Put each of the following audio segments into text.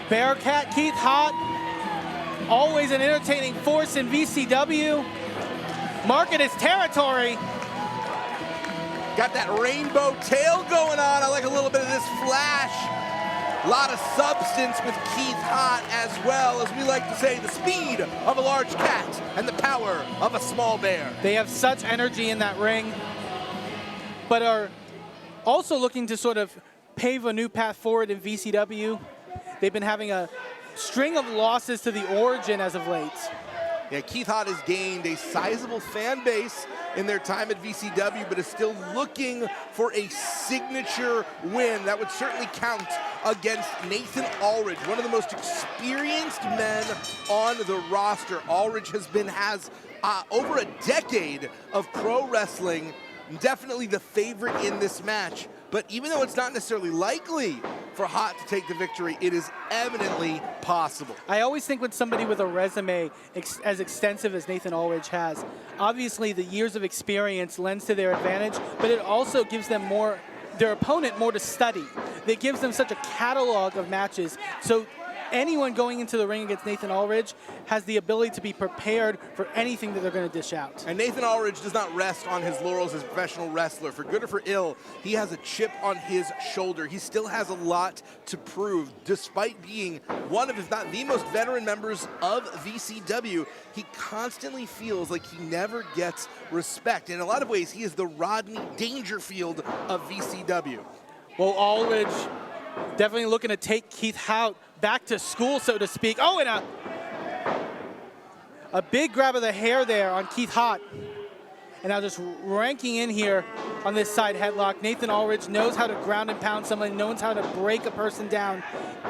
Bearcat Keith Haught, always an entertaining force in VCW, marking his territory. Got that rainbow tail going on. I like a little bit of this flash. A lot of substance with Keith Haught, as well as we like to say, the speed of a large cat and the power of a small bear. They have such energy in that ring, but are also looking to sort of pave a new path forward in VCW. They've been having a string of losses to the Origin as of late. Yeah, Keith Haught has gained a sizable fan base in their time at VCW, but is still looking for a signature win. That would certainly count against Nathan Aulridge, one of the most experienced men on the roster. Aulridge has over a decade of pro wrestling, definitely the favorite in this match. But even though it's not necessarily likely for Haught to take the victory, it is eminently possible. I always think when somebody with a resume as extensive as Nathan Aulridge has, obviously the years of experience lends to their advantage, but it also gives them their opponent more to study. It gives them such a catalog of matches. So anyone going into the ring against Nathan Aulridge has the ability to be prepared for anything that they're going to dish out. And Nathan Aulridge does not rest on his laurels as a professional wrestler. For good or for ill, he has a chip on his shoulder. He still has a lot to prove. Despite being one of, if not the most veteran members of VCW, he constantly feels like he never gets respect. In a lot of ways, he is the Rodney Dangerfield of VCW. Well, Aulridge definitely looking to take Keith Haught back to school, so to speak. Oh, and a big grab of the hair there on Keith Haught. And now just ranking in here on this side headlock. Nathan Aulridge knows how to ground and pound someone, knows how to break a person down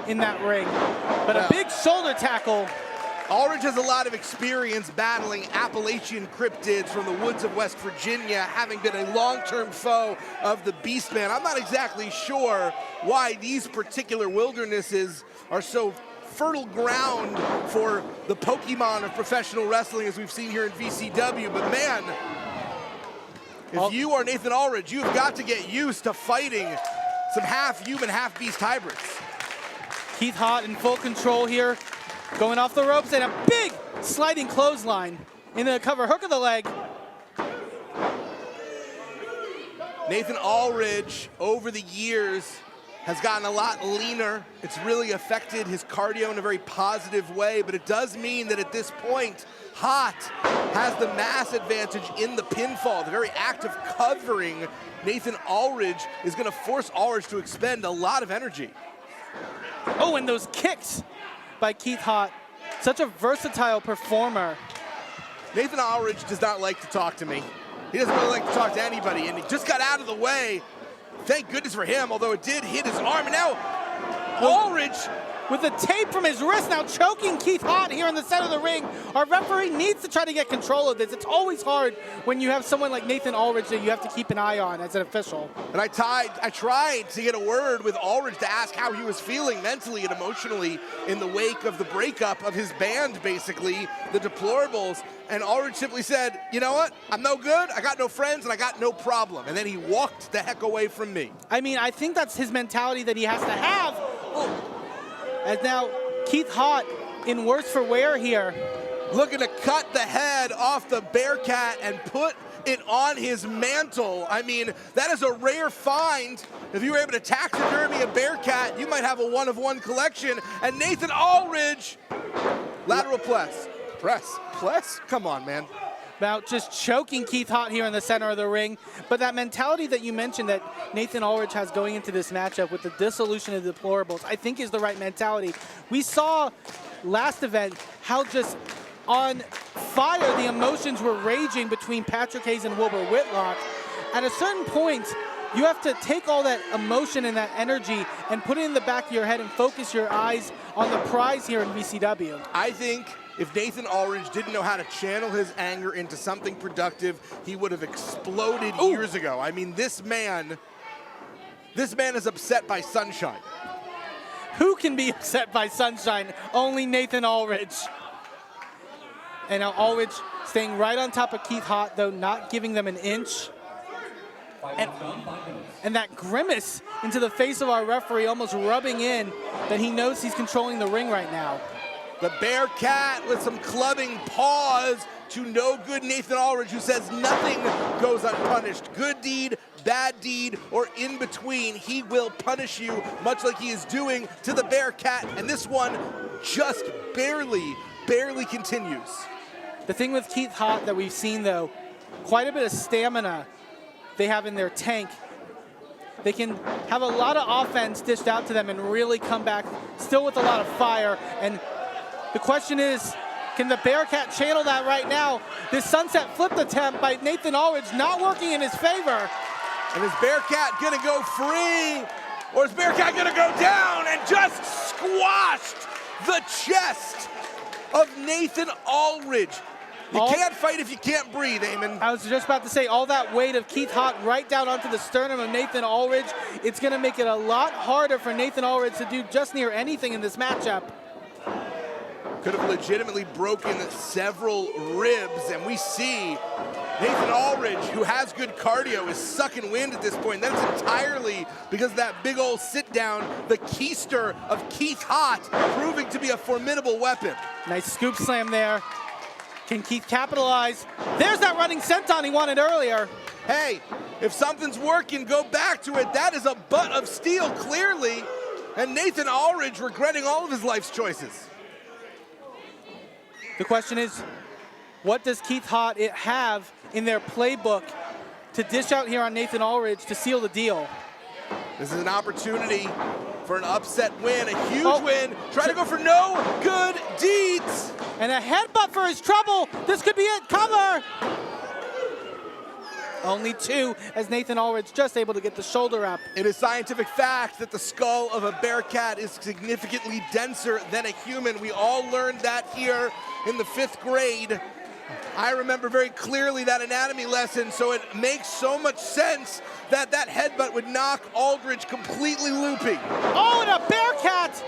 in that ring. But a big shoulder tackle. Aulridge has a lot of experience battling Appalachian cryptids from the woods of West Virginia, having been a long-term foe of the Beastman. I'm not exactly sure why these particular wildernesses are so fertile ground for the Pokemon of professional wrestling as we've seen here in VCW, but man, if you are Nathan Aulridge, you've got to get used to fighting some half-human, half-beast hybrids. Keith Haught in full control here, going off the ropes, and a big sliding clothesline in the cover hook of the leg. Nathan Aulridge, over the years, has gotten a lot leaner. It's really affected his cardio in a very positive way, but it does mean that at this point, Haught has the mass advantage in the pinfall. The very act of covering Nathan Aulridge is gonna force Aulridge to expend a lot of energy. Oh, and those kicks by Keith Haught. Such a versatile performer. Nathan Aulridge does not like to talk to me. He doesn't really like to talk to anybody, and he just got out of the way. Thank goodness for him, although it did hit his arm. And now Aulridge, with the tape from his wrist, now choking Keith Haught here in the center of the ring. Our referee needs to try to get control of this. It's always hard when you have someone like Nathan Aulridge that you have to keep an eye on as an official. And I tried to get a word with Aulridge to ask how he was feeling mentally and emotionally in the wake of the breakup of his band, basically, the Deplorables. And Aulridge simply said, you know what, I'm no good, I got no friends, and I got no problem. And then he walked the heck away from me. I mean, I think that's his mentality that he has to have. Oh. As now Keith Haught in worse for wear here. Looking to cut the head off the Bearcat and put it on his mantle. I mean, that is a rare find. If you were able to taxidermy a Bearcat, you might have a one-of-one collection. And Nathan Aulridge, lateral press. Come on, man. About just choking Keith Haught here in the center of the ring. But that mentality that you mentioned that Nathan Aulridge has going into this matchup with the dissolution of the Deplorables, I think is the right mentality. We saw last event how just on fire the emotions were raging between Patrick Hayes and Wilbur Whitlock. at a certain point, you have to take all that emotion and that energy and put it in the back of your head and focus your eyes on the prize here in VCW. I think if Nathan Aulridge didn't know how to channel his anger into something productive, he would have exploded years ago. I mean, this man is upset by sunshine. Who can be upset by sunshine? Only Nathan Aulridge. And now Aulridge staying right on top of Keith Haught, though not giving them an inch. And that grimace into the face of our referee, almost rubbing in that he knows he's controlling the ring right now. The Bearcat with some clubbing paws to no good Nathan Aulridge, who says nothing goes unpunished. Good deed, bad deed, or in between, he will punish you, much like he is doing to the Bearcat. And this one just barely continues. The thing with Keith Haught that we've seen, though, quite a bit of stamina they have in their tank. They can have a lot of offense dished out to them and really come back still with a lot of fire. And the question is, can the Bearcat channel that right now? This sunset flip attempt by Nathan Aulridge not working in his favor. And is Bearcat gonna go free? Or is Bearcat gonna go down and just squashed the chest of Nathan Aulridge? You can't fight if you can't breathe, Eamon. I was just about to say, all that weight of Keith Haught right down onto the sternum of Nathan Aulridge, it's gonna make it a lot harder for Nathan Aulridge to do just near anything in this matchup. Could have legitimately broken several ribs, and we see Nathan Aulridge, who has good cardio, is sucking wind at this point. That's entirely because of that big old sit down, the keister of Keith Haught, proving to be a formidable weapon. Nice scoop slam there. Can Keith capitalize? There's that running senton he wanted earlier. Hey, if something's working, go back to it. That is a butt of steel, clearly. And Nathan Aulridge regretting all of his life's choices. The question is, what does Keith Haught have in their playbook to dish out here on Nathan Aulridge to seal the deal? This is an opportunity for an upset win, a huge win. Try to go for no good deeds. And a headbutt for his trouble. This could be it. Cover. Only two, as Nathan Aulridge just able to get the shoulder up. It is scientific fact that the skull of a Bearcat is significantly denser than a human. We all learned that here in the 5th grade. I remember very clearly that anatomy lesson, so it makes so much sense that that headbutt would knock Aulridge completely loopy. Oh, and a Bearcat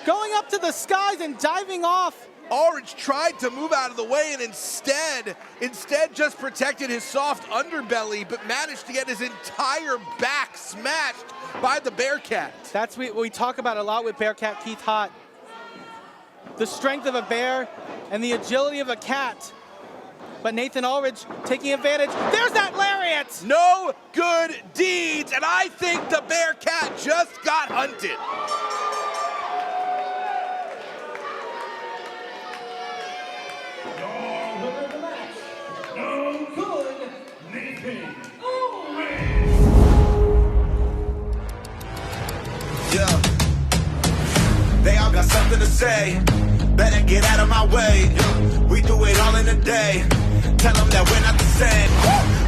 going up to the skies and diving off. Aulridge tried to move out of the way and instead just protected his soft underbelly, but managed to get his entire back smashed by the Bearcat. That's what we talk about a lot with Bearcat Keith Haught. The strength of a bear and the agility of a cat. But Nathan Aulridge taking advantage. There's that lariat! No good deeds, and I think the Bearcat just got hunted. They all got something to say. Better get out of my way. We do it all in a day. Tell them that we're not the same.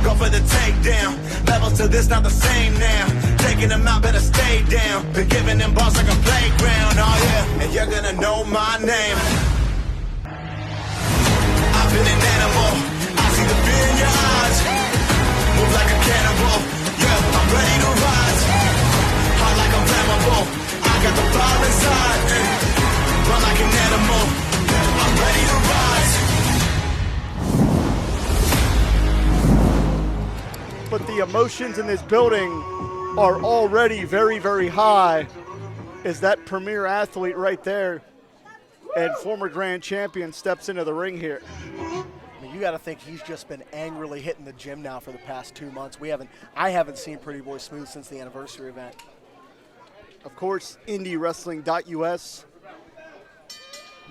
Go for the takedown. Levels to this not the same now. Taking them out, better stay down. Been giving them balls like a playground. Oh yeah, and you're gonna know my name. I've been an animal. I see the fear in your eyes. Move like a cannibal. Yeah, I'm ready to rise. Hard like I'm flammable. I got the fire inside. Run like an animal. I'm ready to rise. But the emotions in this building are already very, very high. Is that premier athlete right there and former grand champion steps into the ring here. I mean, you got to think he's just been angrily hitting the gym now for the past 2 months. I haven't seen Pretty Boy Smooth since the anniversary event. Of course, IndyWrestling.us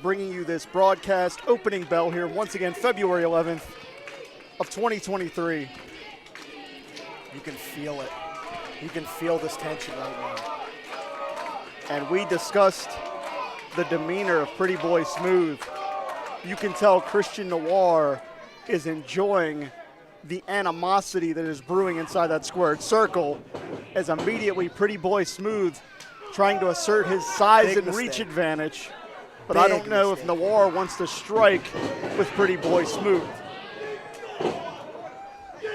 bringing you this broadcast opening bell here once again, February 11th of 2023. You can feel it. You can feel this tension right now. And we discussed the demeanor of Pretty Boy Smooth. You can tell Christian Noir is enjoying the animosity that is brewing inside that squared circle, as immediately Pretty Boy Smooth trying to assert his size Big and mistake. reach advantage. But I don't know if Noir wants to strike with Pretty Boy Smooth.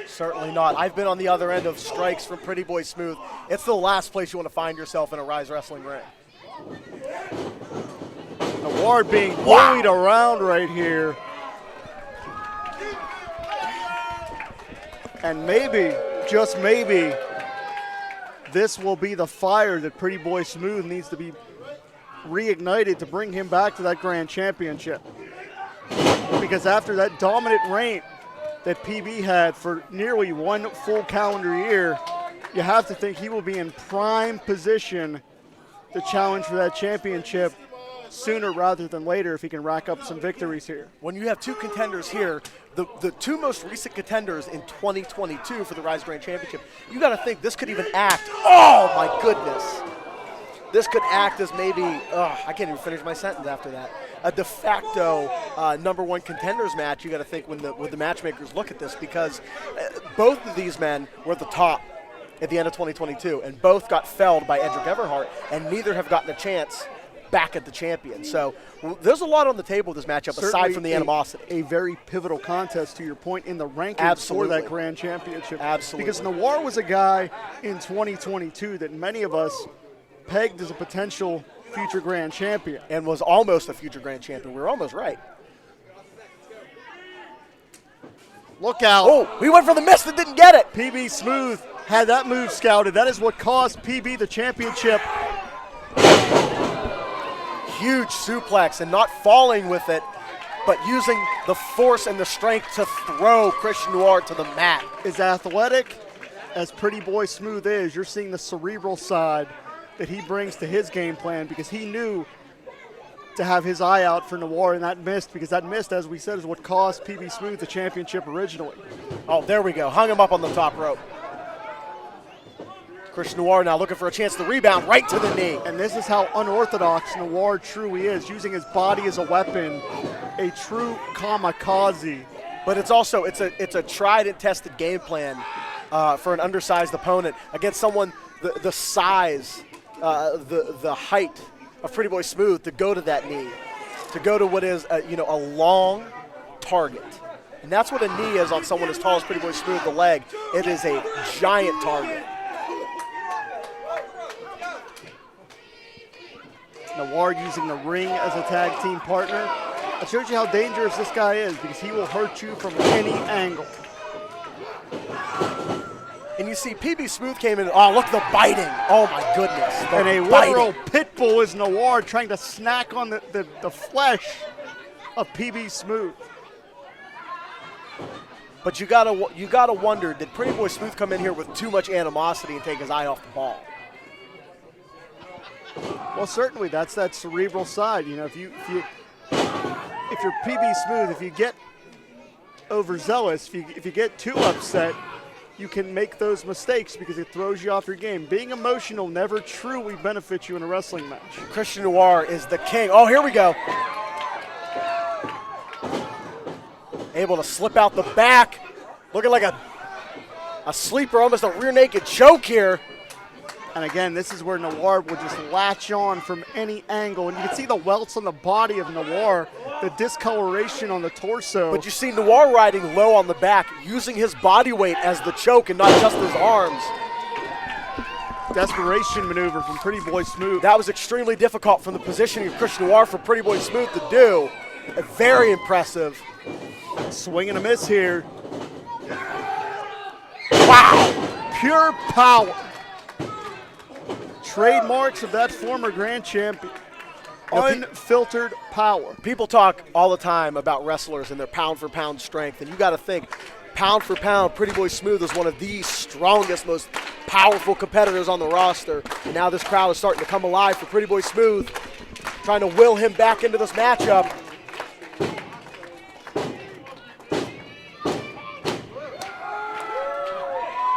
Certainly not. I've been on the other end of strikes from Pretty Boy Smooth. It's the last place you want to find yourself in a Ryse wrestling ring. Noir being bullied around right here. And maybe, just maybe, this will be the fire that Pretty Boy Smooth needs to be reignited to bring him back to that grand championship. Because after that dominant reign that PB had for nearly 1 full calendar year, you have to think he will be in prime position to challenge for that championship sooner rather than later if he can rack up some victories here. When you have two contenders here, the two most recent contenders in 2022 for the Ryse Grand Championship, you got to think this could even act, oh my goodness, this could act as maybe, I can't even finish my sentence after that, a de facto #1 contenders match. You got to think when the matchmakers look at this, because both of these men were at the top at the end of 2022, and both got felled by Edric Everhart, and neither have gotten a chance back at the champion. So there's a lot on the table with this matchup. Certainly, aside from the animosity. A very pivotal contest, to your point, in the rankings for that grand championship. Absolutely. Because Noir was a guy in 2022 that many of us pegged as a potential future grand champion. And was almost a future grand champion. We were almost right. Look out. Oh, we went for the miss that didn't get it. PB Smooth had that move scouted. That is what cost PB the championship. Huge suplex, and not falling with it, but using the force and the strength to throw Christian Noir to the mat. As athletic as Pretty Boy Smooth is, you're seeing the cerebral side that he brings to his game plan, because he knew to have his eye out for Noir, and that missed, because that missed, as we said, is what cost PB Smooth the championship originally. Oh, there we go. Hung him up on the top rope. Christian Noir now looking for a chance to rebound right to the knee. And this is how unorthodox Noir truly is, using his body as a weapon, a true kamikaze. But it's also, it's a tried and tested game plan for an undersized opponent against someone the size, the height of Pretty Boy Smooth, to go to that knee, to go to what is a long target. And that's what a knee is on someone as tall as Pretty Boy Smooth, the leg. It is a giant target. Noir using the ring as a tag team partner. It shows you how dangerous this guy is, because he will hurt you from any angle. And you see PB Smooth came in, oh, look at the biting. Oh my goodness. And a literal pit bull is Noir, trying to snack on the flesh of PB Smooth. But you gotta wonder, did Pretty Boy Smooth come in here with too much animosity and take his eye off the ball? Well, certainly that's that cerebral side. You know, if you're PB Smooth, if you get overzealous, if you get too upset, you can make those mistakes because it throws you off your game. Being emotional never truly benefits you in a wrestling match. Christian Noir is the king. Oh, here we go. Able to slip out the back, looking like a sleeper, almost a rear naked choke here. And again, this is where Noir will just latch on from any angle. And you can see the welts on the body of Noir, the discoloration on the torso. But you see Noir riding low on the back, using his body weight as the choke and not just his arms. Desperation maneuver from Pretty Boy Smooth. That was extremely difficult from the positioning of Christian Noir for Pretty Boy Smooth to do. Very impressive. Swing and a miss here. Wow! Pure power. Trademarks of that former grand champion. Unfiltered power. People talk all the time about wrestlers and their pound-for-pound strength, and you got to think, pound for pound, Pretty Boy Smooth is one of the strongest, most powerful competitors on the roster. And now this crowd is starting to come alive for Pretty Boy Smooth, trying to will him back into this matchup.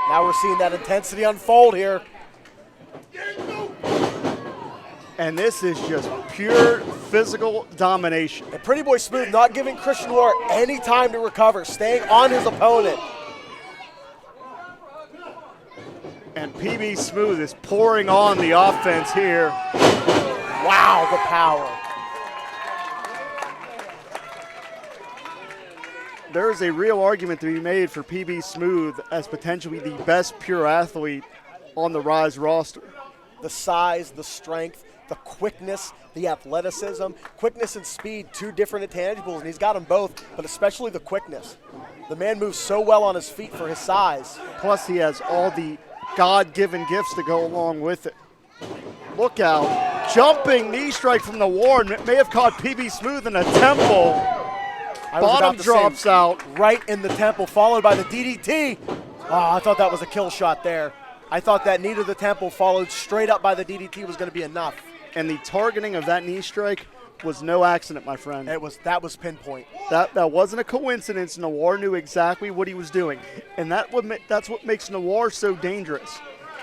Now we're seeing that intensity unfold here. And this is just pure physical domination. And Pretty Boy Smooth not giving Christian Noir any time to recover, staying on his opponent. And PB Smooth is pouring on the offense here. Wow, the power. There is a real argument to be made for PB Smooth as potentially the best pure athlete on the Ryse roster. The size, the strength, the quickness, the athleticism. Quickness and speed, two different intangibles, and he's got them both, but especially the quickness. The man moves so well on his feet for his size. Plus, he has all the God-given gifts to go along with it. Look out. Jumping knee strike from Noir. May have caught PB Smooth in a temple. Bottom drops out. Right in the temple, followed by the DDT. Oh, I thought that was a kill shot there. I thought that knee to the temple followed straight up by the DDT was going to be enough. And the targeting of that knee strike was no accident, my friend. That was pinpoint. That wasn't a coincidence. Noir knew exactly what he was doing. And that's what makes Noir so dangerous,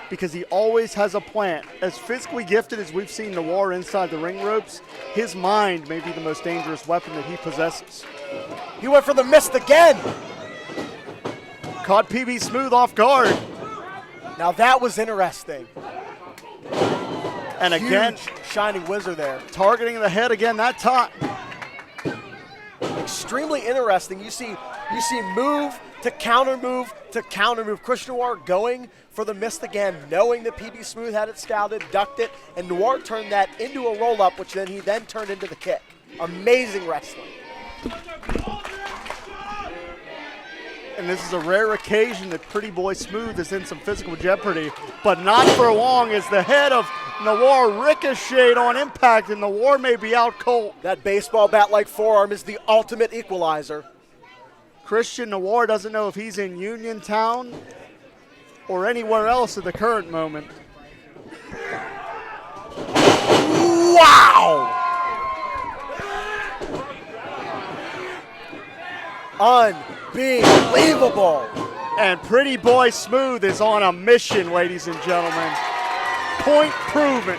because he always has a plan. As physically gifted as we've seen Noir inside the ring ropes, his mind may be the most dangerous weapon that he possesses. He went for the mist again. Caught PB Smooth off guard. Now that was interesting. And again, huge shining wizard there. Targeting the head again that time. Extremely interesting. You see move to counter move to counter move. Chris Noir going for the mist again, knowing that PB Smooth had it scouted, ducked it, and Noir turned that into a roll-up, which then he turned into the kick. Amazing wrestling. And this is a rare occasion that Pretty Boy Smooth is in some physical jeopardy, but not for long, as the head of Noir ricocheted on impact, and Noir may be out cold. That baseball bat-like forearm is the ultimate equalizer. Christian Noir doesn't know if he's in Uniontown or anywhere else at the current moment. Wow! Unbelievable. And Pretty Boy Smooth is on a mission, ladies and gentlemen. Point proven.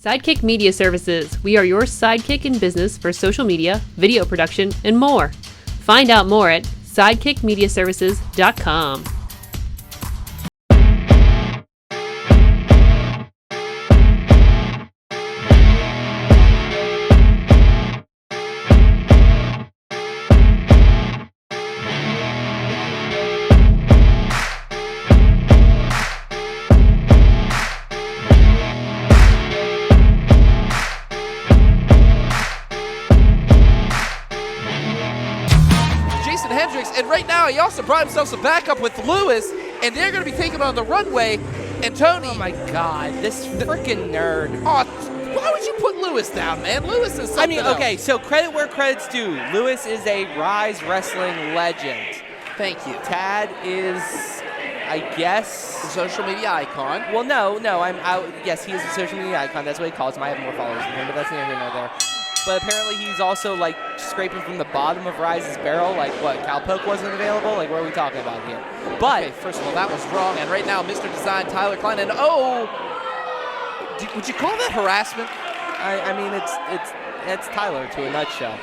Sidekick Media Services. We are your sidekick in business for social media, video production, and more. Find out more at sidekickmediaservices.com. And right now, he also brought himself some backup with Lewis, and they're going to be taking on the Runway. And Tony. Oh my God, this freaking nerd. Oh, why would you put Lewis down, man? Lewis is something okay, else. so credit where credit's due. Lewis is a Ryse wrestling legend. Thank you. Tad is, I guess, a social media icon. Well, no, I'm out. Yes, he is a social media icon. That's what he calls him. I have more followers than him, but that's neither here nor there. But apparently he's also like scraping from the bottom of Ryse's barrel, like what, Cowpoke wasn't available? Like, what are we talking about here? But okay, first of all, that was wrong. And right now, Mr. Design, Tyler Klein, and would you call that harassment? I mean, it's Tyler to a nutshell.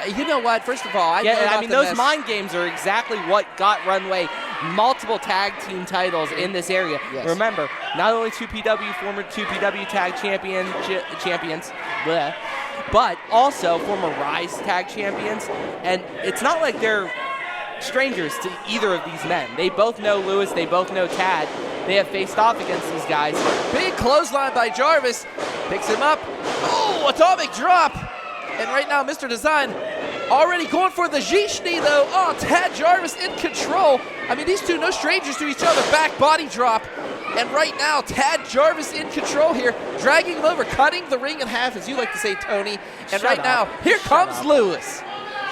You know what? First of all, I mean, those mind games are exactly what got Runway multiple tag team titles in this area. Yes. Remember, not only former 2PW tag champions, bleh, but also former Ryse tag champions. And it's not like they're strangers to either of these men. They both know Lewis. They both know Tad. They have faced off against these guys. Big clothesline by Jarvis. Picks him up. Oh, atomic drop. And right now, Mr. Design already going for the Zhishni, though. Oh, Tad Jarvis in control. I mean, these two no strangers to each other. Back body drop. And right now, Tad Jarvis in control here, dragging him over, cutting the ring in half, as you like to say, Tony. And right now, here comes Lewis.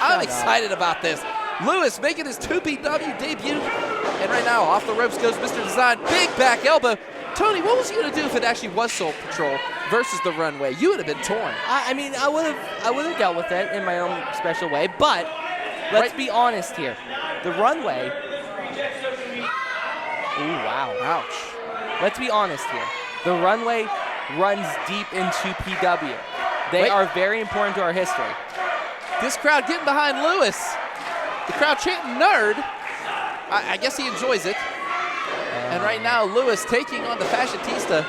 I'm excited about this. Lewis making his 2PW debut. And right now, off the ropes goes Mr. Design. Big back elbow. Tony, what was he going to do if it actually was Soul Patrol versus the Runway? You would have been torn. I mean, I would have dealt with it in my own special way, but let's be honest here. The Runway. Ooh, wow. Ouch. Let's be honest here. The Runway runs deep into PW. They are very important to our history. this crowd getting behind Lewis. The crowd chanting nerd. I guess he enjoys it. And right now, Lewis taking on the fashionista,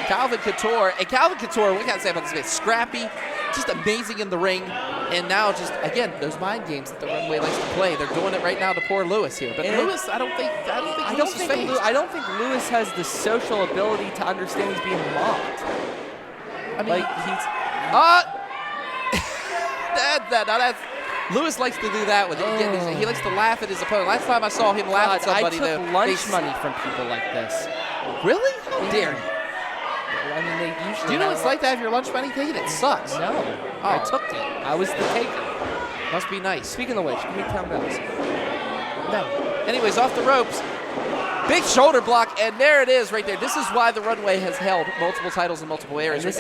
Calvin Couture. And Calvin Couture, what can I say about this man? Scrappy, just amazing in the ring. And now just, again, those mind games that the Runway likes to play. They're doing it right now to poor Lewis here. But Lewis, I don't think Lewis has the social ability to understand he's being mocked. I mean, that's Lewis likes to do that with it. He likes to laugh at his opponent. Last time I saw him laugh at somebody, I took lunch money from people like this. Really? How dare you? I mean, they usually. Do you know what it's like to have your lunch money taken? It sucks. No. Oh. I took it. I was the taker. Must be nice. Speaking of which, give me 10 bells. No. Anyways, off the ropes. Big shoulder block, and there it is right there. This is why the Runway has held multiple titles in multiple areas. Here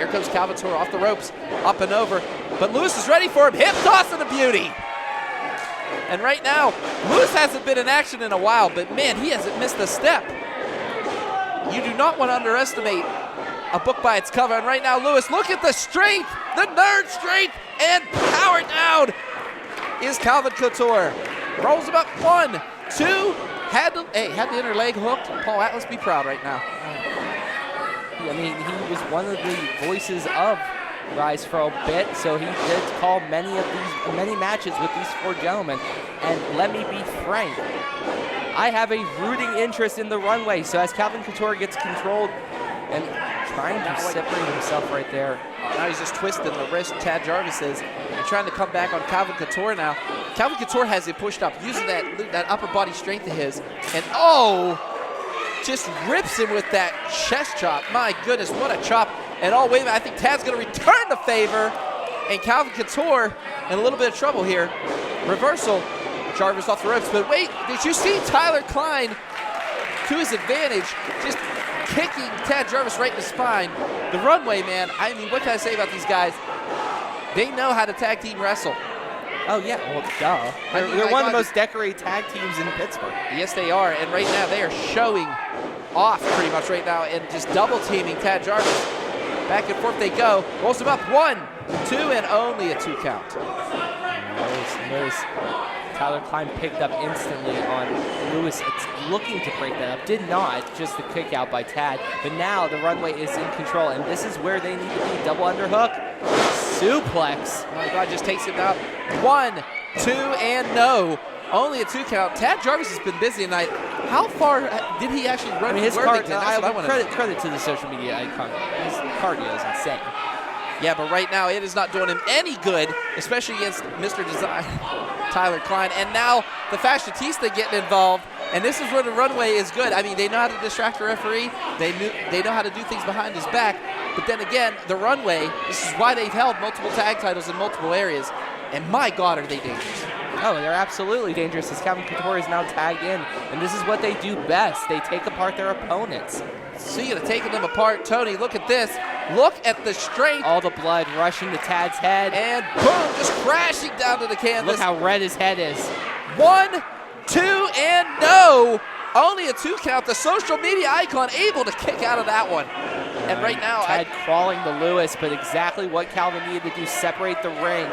comes Calvin Couture off the ropes, up and over. But Lewis is ready for him. Hip toss and a beauty. And right now, Lewis hasn't been in action in a while, but man, he hasn't missed a step. You do not want to underestimate a book by its cover. And right now, Lewis, look at the strength, the nerd strength, and power down is Calvin Couture. Rolls him up, 1, 2, had the inner leg hooked. Paul Atlas be proud right now. I mean, he was one of the voices of Ryse for a bit, so he did call many matches with these 4 gentlemen. And let me be frank, I have a rooting interest in the Runway. So as Calvin Couture gets controlled and trying to separate himself right there. Now he's just twisting the wrist, Tad Jarvis is, and trying to come back on Calvin Couture now. Calvin Couture has it pushed up, using that upper body strength of his, and just rips him with that chest chop. My goodness, what a chop. And wait a minute, I think Tad's gonna return the favor, and Calvin Couture in a little bit of trouble here. Reversal, Jarvis off the ropes, but wait, did you see Tyler Klein to his advantage, just kicking Tad Jarvis right in the spine? The Runway, man, I mean, what can I say about these guys? They know how to tag team wrestle. Oh, yeah, well, duh. They're one of the most decorated tag teams in Pittsburgh. Yes, they are, and right now they are showing off pretty much right now and just double teaming Tad Jarvis. Back and forth they go. Rolls him up, 1, 2, and only a 2 count. Notice Tyler Klein picked up instantly on Lewis. It's looking to break that up. Did not, just the kick out by Tad. But now the Runway is in control, and this is where they need to be. Double underhook, suplex. Oh my God, just takes him out. 1, 2, and no. Only a 2 count. Tad Jarvis has been busy tonight. How far did he actually run? I mean, his Worthington? credit to the social media icon. His cardio is insane. Yeah, but right now it is not doing him any good, especially against Mr. Design, Tyler Klein. And now the fashionista getting involved, and this is where the Runway is good. I mean, they know how to distract the referee. They know how to do things behind his back. But then again, the Runway, this is why they've held multiple tag titles in multiple areas. And my God, are they dangerous. Oh, they're absolutely dangerous as Calvin Couture is now tagged in. And this is what they do best. They take apart their opponents. Speaking of taking them apart, Tony, look at this. Look at the strength. All the blood rushing to Tad's head. And boom, just crashing down to the canvas. Look how red his head is. 1, 2, and no. Only a 2 count. The social media icon able to kick out of that one. And right now, Tad crawling to Lewis, but exactly what Calvin needed to do, separate the ring.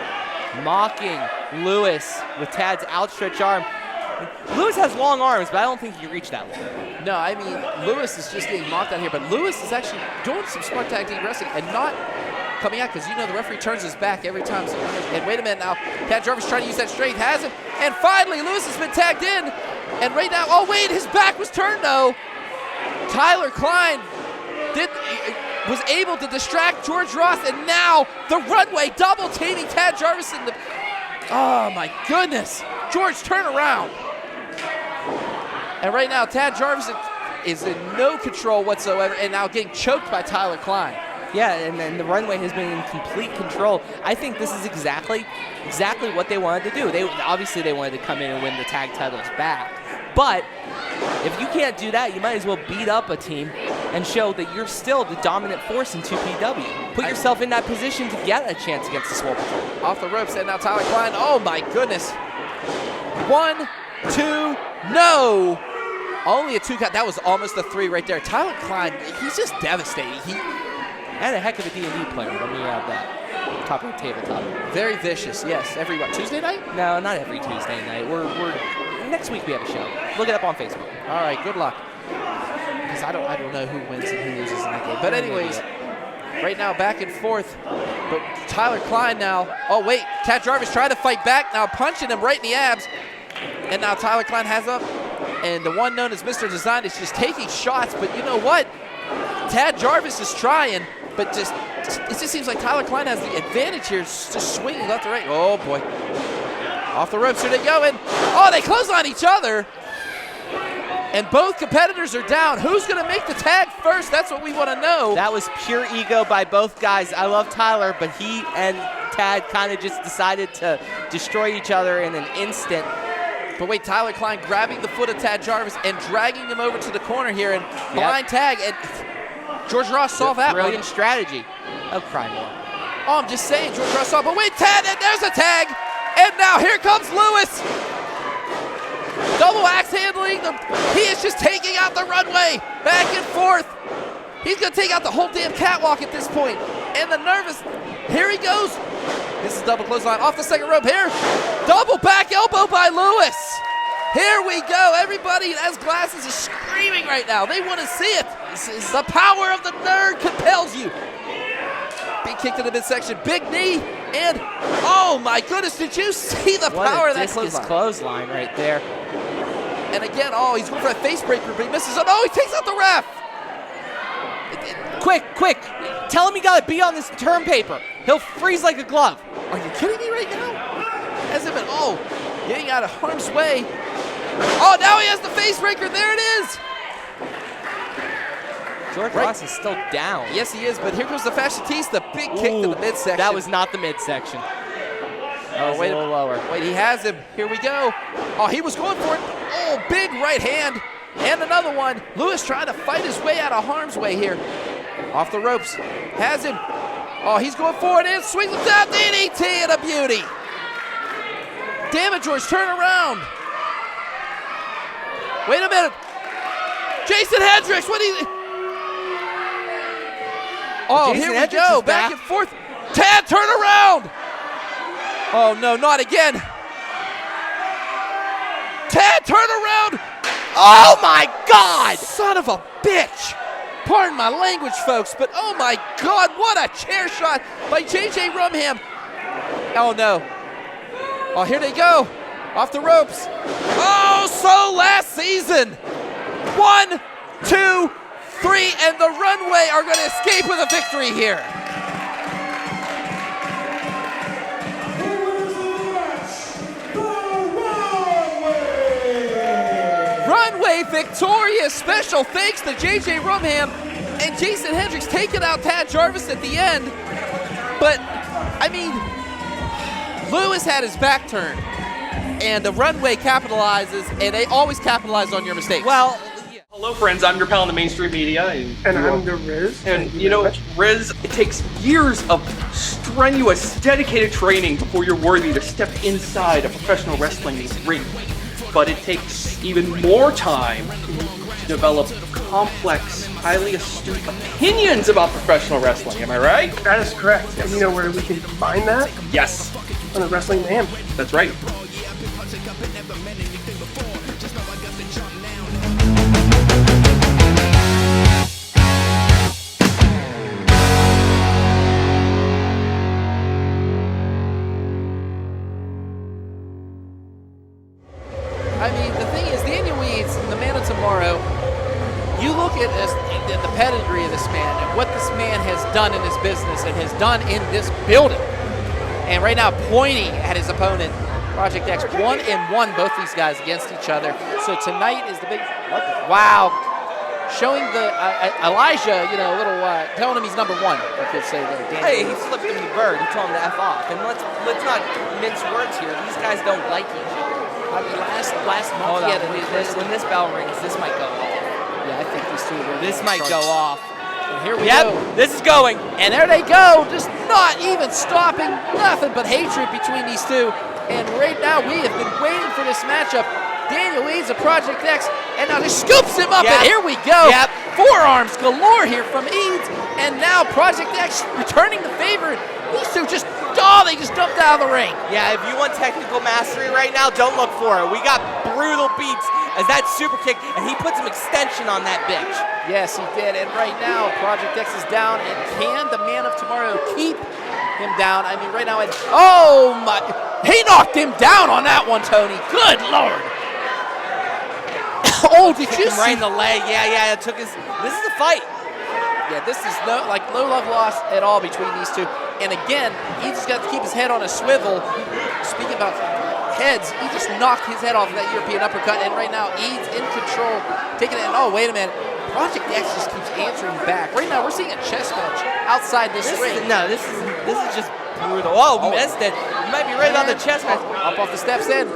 Mocking Lewis with Tad's outstretched arm. Lewis has long arms, but I don't think he can reach that long. No, I mean, Lewis is just getting mocked out here, but Lewis is actually doing some smart tag team wrestling and not coming out, because you know the referee turns his back every time. So, and wait a minute now, Tad Jarvis trying to use that strength, has him, and finally Lewis has been tagged in, and right now, oh wait, his back was turned though. Tyler Klein was able to distract ChurchRyse, and now the Runway double teaming Tad Jarvis in the, oh my goodness, George, turn around. And right now, Tad Jarvis is in no control whatsoever, and now getting choked by Tyler Klein. Yeah, and the Runway has been in complete control. I think this is exactly what they wanted to do. Obviously they wanted to come in and win the tag titles back. But if you can't do that, you might as well beat up a team and show that you're still the dominant force in 2PW. Put yourself in that position to get a chance against the Swole Patrol. Off the ropes, and now Tyler Klein. Oh my goodness. 1, 2, no. Only a 2 count. That was almost a 3 right there. Tyler Klein, he's just devastating. And a heck of a D&D player, let me add that. top rope tabletop. Very vicious, yes. Every, what, Tuesday night? No, not every Tuesday night. We're next week we have a show. Look it up on Facebook. All right, good luck. Because I don't know who wins and who loses in that game. But anyways, right now back and forth. But Tyler Klein now. Oh wait, Tad Jarvis trying to fight back now, punching him right in the abs. And now Tyler Klein has up. And the one known as Mr. Design is just taking shots. But you know what? Tad Jarvis is trying, but it just seems like Tyler Klein has the advantage here, just swinging left to right. Oh boy. Off the ropes, here they go, and oh, they close on each other. And both competitors are down. Who's gonna make the tag first? That's what we wanna know. That was pure ego by both guys. I love Tyler, but he and Tad kind of just decided to destroy each other in an instant. But wait, Tyler Klein grabbing the foot of Tad Jarvis and dragging him over to the corner here, and blind tag, and George Ross saw that one. Brilliant strategy. Oh, cry more. Oh, I'm just saying, George Ross saw, but wait, Tad, and there's a tag, and now here comes Lewis. Double axe handling, he is just taking out the runway, back and forth. He's gonna take out the whole damn catwalk at this point. And the nervous, here he goes. This is double clothesline off the second rope here. Double back elbow by Lewis. Here we go. Everybody that has glasses is screaming right now. They want to see it. The power of the nerd compels you. Being kicked in the midsection, big knee, and oh my goodness, did you see the power of that clothesline right there? And again, oh, he's going for a face breaker, but he misses him. Oh, he takes out the ref. Quick, tell him he got to be on this term paper. He'll freeze like a glove. Are you kidding me right now? Has him been, oh, getting out of harm's way. Oh, now he has the face breaker. There it is. George Ross is still down. Yes, he is, but here goes the fashionista. Big kick to the midsection. That was not the midsection. That was wait a little lower. Wait, he has him. Here we go. Oh, he was going for it. Oh, big right hand. And another one. Lewis trying to fight his way out of harm's way here. Off the ropes. Has him. Oh, he's going forward and swings him down. DDT and a beauty. Damn it, George. Turn around. Wait a minute. Jason Hendricks. What do you... Oh, Jason here Hendricks we go. is Back and forth. Tad, turn around. Oh, no, not again. Tad, turn around. Oh, my God. Son of a bitch. Pardon my language, folks, but oh, my God, what a chair shot by J.J. Rumham. Oh, no. Oh, here they go. Off the ropes. Oh, so last season. 1, 2, 3, and the Runway are going to escape with a victory here. Runway victorious. Special thanks to J.J. Rumham and Jason Hendricks taking out Tad Jarvis at the end. But, I mean, Lewis had his back turned, and the Runway capitalizes, and they always capitalize on your mistakes. Well, hello, friends. I'm Derpel in the mainstream media. And I'm the Riz. And, you know, Riz, it takes years of strenuous, dedicated training before you're worthy to step inside a professional wrestling ring. But it takes even more time to develop complex, highly astute opinions about professional wrestling. Am I right? That is correct. And you know where we can find that? Yes. On the Wrestling Mayhem. That's right. I mean, the thing is, Daniel Eads, the man of tomorrow, you look at the pedigree of this man and what this man has done in his business and has done in this building. And right now, pointing at his opponent, Project X, 1-1, both these guys against each other. So tonight is the big, wow. Showing the, Elijah, you know, a little, telling him he's number one, I could say there. Daniel hey, he Eads. flipped him the bird. He told him to F off. And let's not mince words here. These guys don't like each other. I mean, last month, when this bell rings, this might go off. Yeah, I think these two are This might go off. And here we go. This is going. And there they go, just not even stopping, nothing but hatred between these two. And right now, we have been waiting for this matchup. Daniel Eads of Project X, and now just scoops him up, and here we go. Forearms galore here from Eads, and now Project X returning the favor. These two just, they just dumped out of the ring. Yeah, if you want technical mastery right now, don't look for it. We got brutal beats as that super kick, and he put some extension on that bitch. Yes, he did. And right now, Project X is down. And can the Man of Tomorrow keep him down? I mean, right now, oh my, he knocked him down on that one, Tony. Good Lord. Oh, did you see? Right in the leg. Yeah, it took his, this is a fight. Yeah, this is no love lost at all between these two. And again, he just got to keep his head on a swivel. Speaking about heads, he just knocked his head off of that European uppercut. And right now, Eads in control, taking it. And oh, wait a minute. Project X just keeps answering back. Right now, we're seeing a chess match outside this ring. This is just brutal. Oh, missed it. You might be right about the chess match. Up off the steps in.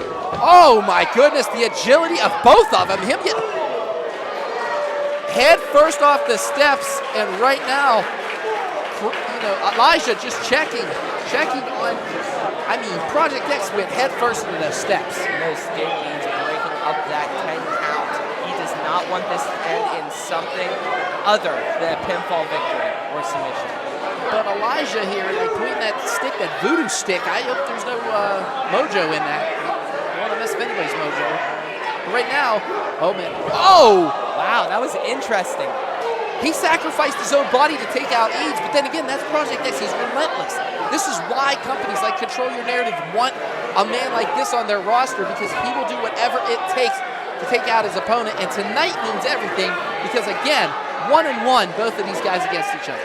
Oh my goodness, the agility of both of them. Him getting head first off the steps, and right now, Elijah just checking on. I mean, Project X went head first into those steps. No stick means breaking up that 10 count. He does not want this to end in something other than a pinfall victory or submission. But Elijah here, pointing that stick, that voodoo stick. I hope there's no mojo in that. Don't want to mess with anybody's mojo. But right now, oh man, wow, that was interesting. He sacrificed his own body to take out Eads, but then again, that's Project X. He's relentless. This is why companies like Control Your Narrative want a man like this on their roster, because he will do whatever it takes to take out his opponent. And tonight means everything because, again, 1-1, both of these guys against each other.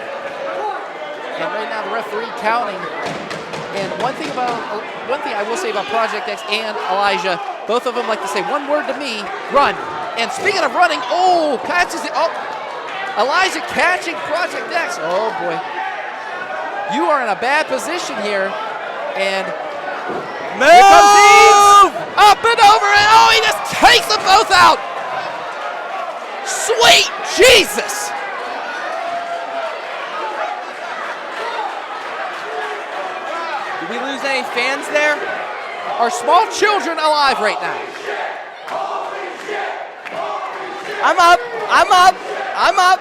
And right now, the referee counting. And one thing I will say about Project X and Elijah, both of them like to say one word to me: run. And speaking of running, catches it. Elijah catching Project X. Oh boy. You are in a bad position here. And here comes Eads. Up and over it. Oh, he just takes them both out. Sweet Jesus. Did we lose any fans there? Are small children alive right now? I'm up.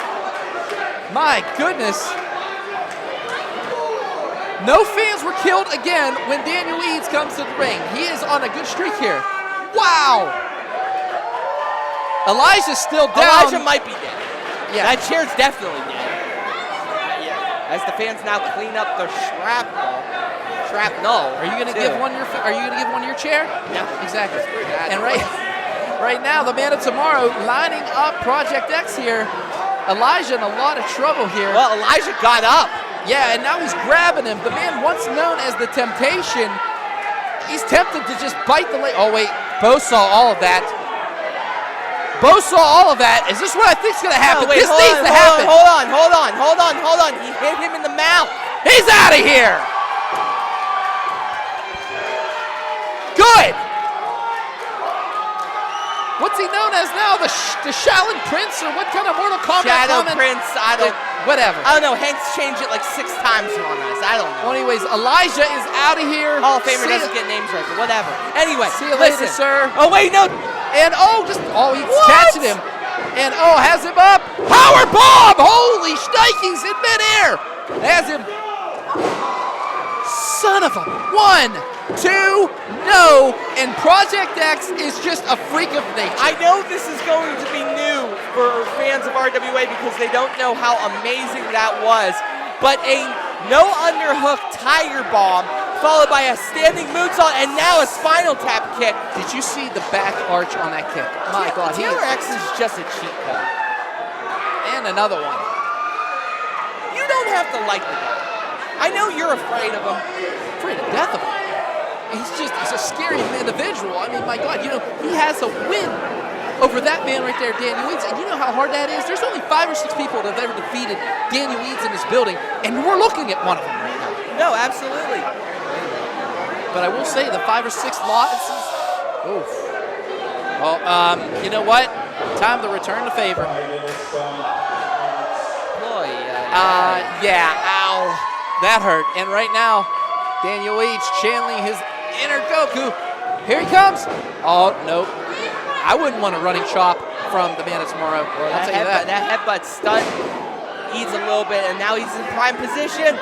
My goodness. No fans were killed again when Daniel Eads comes to the ring. He is on a good streak here. Wow. Elijah's still down. Elijah might be dead. Yeah. That chair's definitely dead. As the fans now clean up their shrapnel. Are you going to give one your chair? Yeah, exactly. And right now, the Man of Tomorrow lining up Project X here. Elijah in a lot of trouble here. Well, Elijah got up. Yeah, and now he's grabbing him. The man once known as the Temptation. He's tempted to just bite the leg. Oh, wait. Bo saw all of that. Is this what I think is going to happen? This needs to happen. Hold on. He hit him in the mouth. He's out of here. Good. What's he known as now? The Shaolin Prince, or what kind of Mortal Kombat Shadow comment? Prince, I don't... Whatever. I don't know. Hank's changed it like 6 times on us. I don't know. Well, anyways, Elijah is out of here. Hall of Famer doesn't get names right, but whatever. Anyway, see you later, sir. Oh, wait, no. And he's catching him. And has him up. Power bomb! Holy shnikes, in midair. Has him. Son of a 1, 2, no. And Project X is just a freak of nature. I know this is going to be new for fans of RWA because they don't know how amazing that was. But a no underhook tire bomb followed by a standing moonsault and now a spinal tap kick. Did you see the back arch on that kick? My God. Taylor X is just a cheat code. And another one. You don't have to like the guy. I know you're afraid of him. Afraid of death of him. He's a scary individual. I mean, my God, he has a win over that man right there, Daniel Eads. And you know how hard that is? There's only 5 or 6 people that have ever defeated Daniel Eads in this building, and we're looking at one of them right now. No, absolutely. But I will say the 5 or 6 losses. Oof. Well, you know what? Time to return the favor. Ow. That hurt. And right now, Daniel Eads channeling his inner Goku. Here he comes. Oh, nope. I wouldn't want a running chop from the Man of Tomorrow. I'll tell you that. That headbutt stunned Eads a little bit, and now he's in prime position.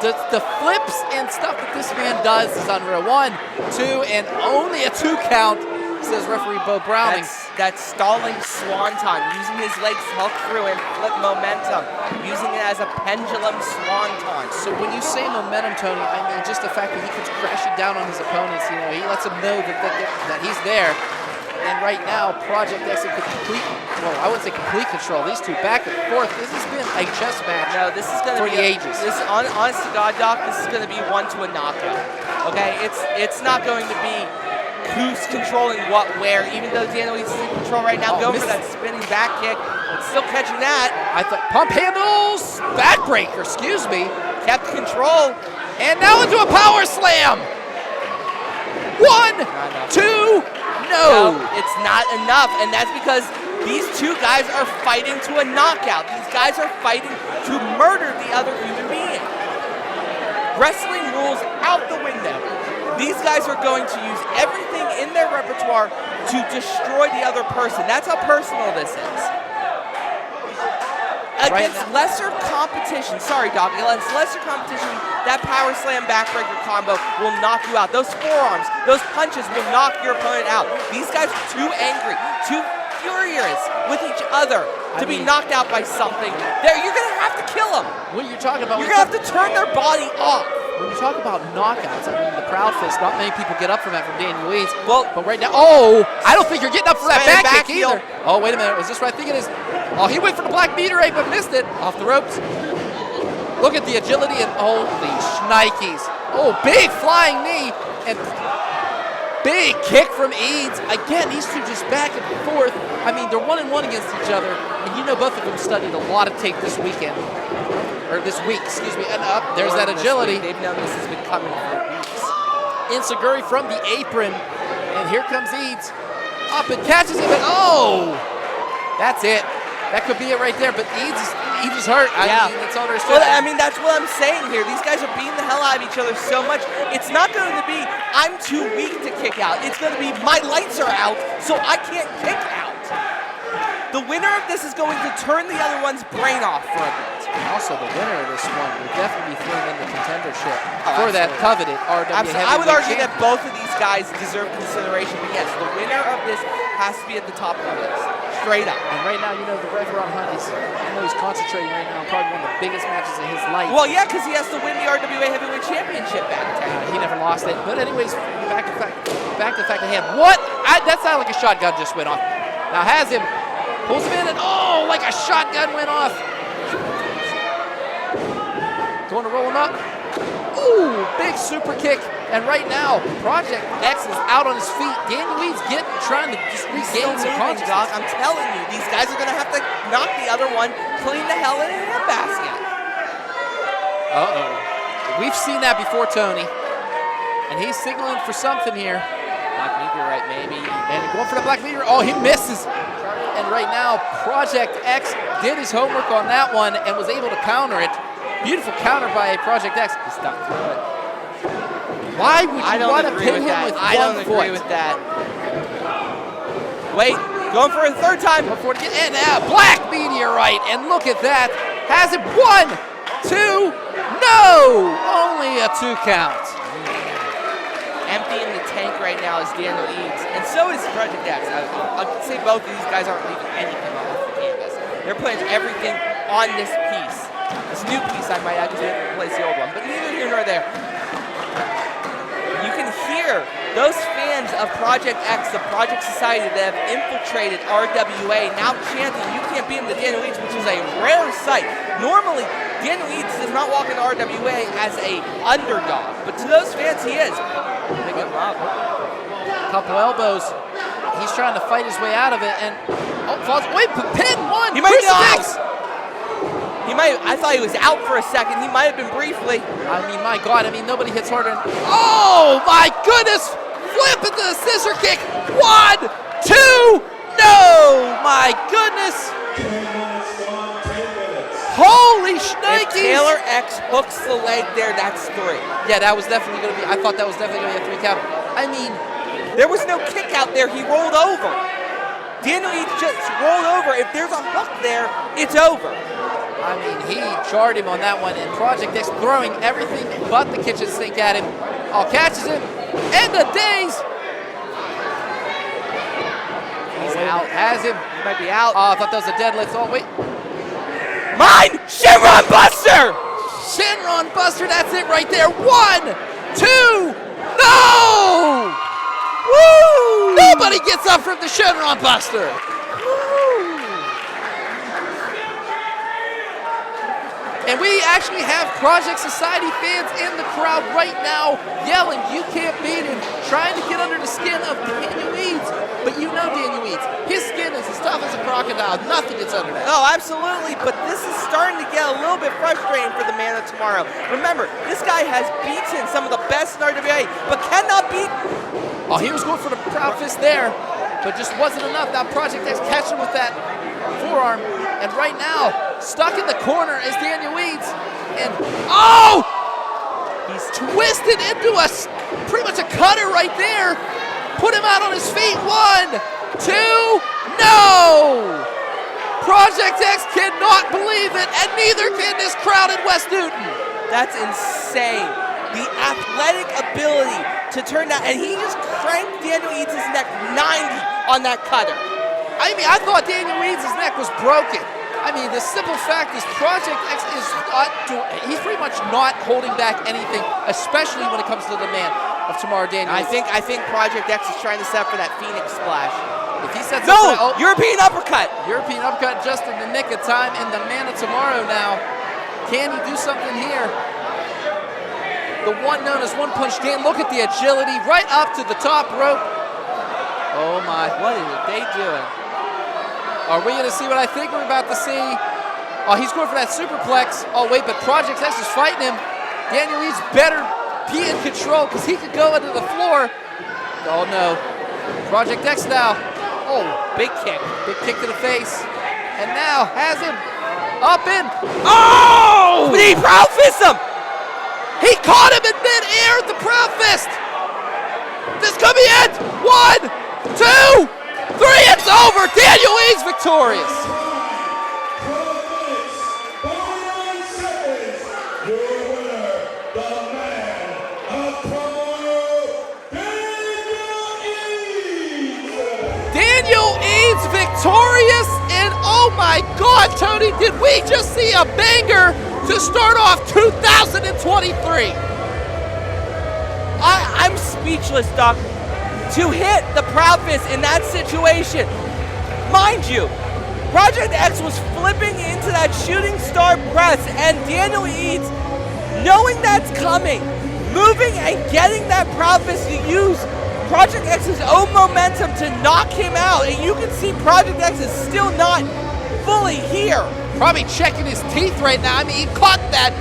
the flips and stuff that this man does is unreal. 1, 2, and only a 2 count, says referee Bo Browning. That's stalling swanton, using his legs to help through and flip momentum, using it as a pendulum swanton. So when you say momentum, Tony, I mean just the fact that he keeps crashing down on his opponents. You know, he lets them know that he's there. And right now, Project X in complete, well, I wouldn't say complete control. These two back and forth. This has been a chess match. No, this is going to for be the ages. This, honest to God, Doc, this is going to be one to a knockout. Okay, it's not going to be who's controlling what where. Even though Daniel Eads is in control right now, going for that spinning back kick, but still catching that. I thought pump handles, backbreaker. Excuse me. Kept control. And now into a power slam. 1, 2. No, it's not enough, and that's because these two guys are fighting to a knockout. These guys are fighting to murder the other human being. Wrestling rules out the window. These guys are going to use everything in their repertoire to destroy the other person. That's how personal this is. Against lesser competition, sorry, Doc, against lesser competition, that power slam backbreaker combo will knock you out. Those forearms, those punches will knock your opponent out. These guys are too angry, too furious with each other to be knocked out by something. You're going to have to kill them. What are you talking about? You're going to have to turn their body off. When you talk about knockouts, I mean, the crowd fist, not many people get up from that from Daniel Eads. Well, but right now, I don't think you're getting up for that back kick either. Oh, wait a minute. Is this what I think it is? Oh, he went for the black meteorite, but missed it. Off the ropes. Look at the agility and holy shnikes. Oh, big flying knee and big kick from Eads. Again, these two just back and forth. I mean, they're 1-1 against each other, and you know both of them studied a lot of tape this weekend. Or this week, excuse me. And up, there's that agility. They've known this has been coming for weeks. Insecurity from the apron. And here comes Eads. Up and catches him, and oh! That's it. That could be it right there, but Eads is hurt. I mean, that's all there is to it. I mean, that's what I'm saying here. These guys are beating the hell out of each other so much. It's not going to be, I'm too weak to kick out. It's going to be, my lights are out, so I can't kick out. The winner of this is going to turn the other one's brain off for a bit. And also, the winner of this one will definitely be thrown in the contendership for that coveted RWA Heavyweight I would argue that champion. both of these guys deserve consideration, but yes, the winner of this has to be at the top of the list. Straight up. And right now, you know, the Reverend Hunt is, he's concentrating right now on probably one of the biggest matches of his life. Well, yeah, because he has to win the RWA Heavyweight Championship back. He never lost it. But anyways, back to the fact that he had what? That sounded like a shotgun just went off. Now has him, pulls him in, and oh, like a shotgun went off. Going to roll him up. Ooh, big super kick. And right now, Project X is out on his feet. Daniel Eads trying to just regain some consciousness. Doc. I'm telling you, these guys are going to have to knock the other one clean the hell in a handbasket. Uh-oh. We've seen that before, Tony. And he's signaling for something here. Black meteorite, maybe. And going for the black meteorite. Oh, he misses. And right now, Project X did his homework on that one and was able to counter it. Beautiful counter by Project X. He stuck through it. Why would you want to pin him with one foot? I don't agree with that. Wait, going for a third time. And black meteorite. And look at that. Has it 1, 2, no! Only a 2 count. Emptying the tank right now is Daniel Eads. And so is Project X. I'll say both of these guys aren't leaving anything off the canvas. They're putting everything on this piece. This new piece, I might add, because they didn't replace the old one. But neither here nor there. You can hear those fans of Project X, the Project Society that have infiltrated RWA, now chanting, "You can't beat him to Daniel Eads," which is a rare sight. Normally, Daniel Eads does not walk into RWA as a underdog, but to those fans, he is. Pick him up. Couple elbows. He's trying to fight his way out of it, and falls. Wait, pin 1. He might be out. I thought he was out for a second. He might have been briefly. I mean, my God. I mean, nobody hits harder. Oh, my goodness. Flip into the scissor kick. 1, 2. No, my goodness. Holy shnikes. If Taylor X hooks the leg there, that's 3. Yeah, that was definitely going to be, I thought that was definitely going to be a 3 count. I mean, there was no kick out there. He rolled over. Daniel Eads just rolled over. If there's a hook there, it's over. I mean, he jarred him on that one, and Project X throwing everything but the kitchen sink at him. Oh, catches him. End of days. He's out. Has him. He might be out. Oh, I thought that was a deadlift. Oh, wait. Mine! Shinron Buster! Shinron Buster, that's it right there. 1, 2, no! Woo! Nobody gets up from the Shinron Buster. And we actually have Project Society fans in the crowd right now yelling, "You can't beat him," trying to get under the skin of Daniel Eads. But you know Daniel Eads, his skin is as tough as a crocodile. Nothing gets under that. Oh, absolutely, but this is starting to get a little bit frustrating for the man of tomorrow. Remember, this guy has beaten some of the best in RWA, but cannot beat... Oh, he was going for the proud fist there, but just wasn't enough. Now Project X catching with that forearm, and right now, stuck in the corner is Daniel Eads, and oh! He's twisted into pretty much a cutter right there. Put him out on his feet. 1, 2, no! Project X cannot believe it, and neither can this crowd in West Newton. That's insane. The athletic ability to turn that, and he just cranked Daniel Eads' neck 90 on that cutter. I mean, I thought Daniel Eads' neck was broken. I mean, the simple fact is Project X is he's pretty much not holding back anything, especially when it comes to the man of tomorrow, Daniel. I think Project X is trying to set up for that Phoenix splash. If he sets no, up for that, European uppercut. European uppercut just in the nick of time, and the man of tomorrow now. Can he do something here? The one known as One Punch Dan. Look at the agility right up to the top rope. Oh my, what are they doing? Are we going to see what I think we're about to see? Oh, he's going for that superplex. Oh, wait, but Project X is fighting him. Daniel Eads better be in control because he could go into the floor. Oh, no. Project X now. Oh, big kick. Big kick to the face. And now has him up in. Oh! But he proud fist him. He caught him in midair at the proud fist. This could be it. 1, 2, 3, it's over. Daniel Eads victorious. Daniel Eads victorious, and oh my God, Tony, did we just see a banger to start off 2023? I'm speechless, Doc. To hit the proud fist in that situation, mind you, Project X was flipping into that shooting star press, and Daniel Eads, knowing that's coming, moving and getting that proud fist to use Project X's own momentum to knock him out, and you can see Project X is still not fully here. Probably checking his teeth right now. I mean, he caught that.